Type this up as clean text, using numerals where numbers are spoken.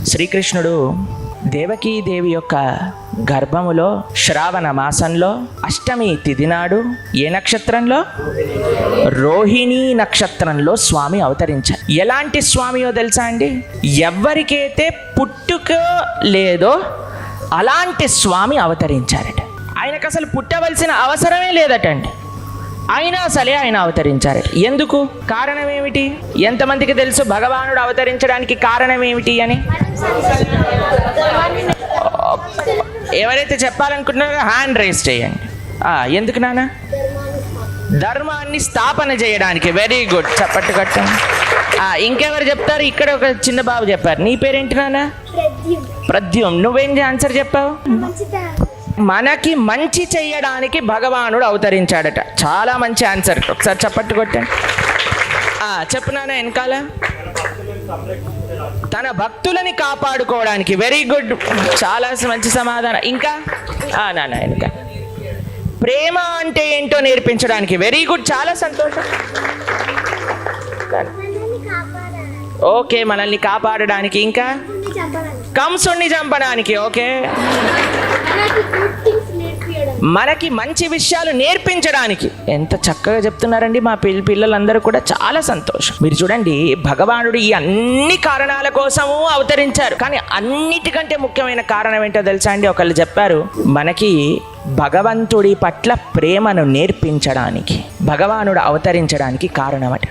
శ్రీకృష్ణుడు దేవకీదేవి యొక్క గర్భములో శ్రావణ మాసంలో అష్టమి తిథి నాడు ఏ నక్షత్రంలో? రోహిణీ నక్షత్రంలో స్వామి అవతరించారు. ఎలాంటి స్వామియో తెలుసా అండి? ఎవరికైతే పుట్టుక లేదో అలాంటి స్వామి అవతరించారట. ఆయనకు అసలు పుట్టవలసిన అవసరమే లేదటండి, అయినా సరే ఆయన అవతరించారట. ఎందుకు? కారణం ఏమిటి? ఎంతమందికి తెలుసు భగవానుడు అవతరించడానికి కారణం ఏమిటి అని? ఎవరైతే చెప్పాలనుకుంటున్నారో హ్యాండ్ రైజ్ చేయండి. ఎందుకు నాన్న? ధర్మాన్ని స్థాపన చేయడానికి. వెరీ గుడ్, చప్పట్టు కట్టండి. ఇంకెవరు చెప్తారు? ఇక్కడ ఒక చిన్న బాబు చెప్పారు. నీ పేరేంటి నాన్న? ప్రద్యుమ్. నువ్వేం ఆన్సర్ చెప్పావు? మనకి మంచి చెయ్యడానికి భగవానుడు అవతరించాడట. చాలా మంచి ఆన్సర్, ఒకసారి చప్పట్టు కొట్టండి. చెప్పు నాన్న వెనకాల. తన భక్తులని కాపాడుకోవడానికి. వెరీ గుడ్, చాలా మంచి సమాధానం. ఇంకా నాన్న వెనక. ప్రేమ అంటే ఏంటో నేర్పించడానికి. వెరీ గుడ్, చాలా సంతోషం. ఓకే, మనల్ని కాపాడడానికి. ఇంకా కంసుణ్ణి చంపడానికి. ఓకే, మనకి మంచి విషయాలు నేర్పించడానికి. ఎంత చక్కగా చెప్తున్నారండి మా పిల్లలందరూ కూడా. చాలా సంతోషం. మీరు చూడండి, భగవానుడు ఈ అన్ని కారణాల కోసము అవతరించారు. కానీ అన్నిటికంటే ముఖ్యమైన కారణం ఏంటో తెలుసా అండి? ఒకళ్ళు చెప్పారు, మనకి భగవంతుడి పట్ల ప్రేమను నేర్పించడానికి భగవానుడు అవతరించడానికి కారణమట.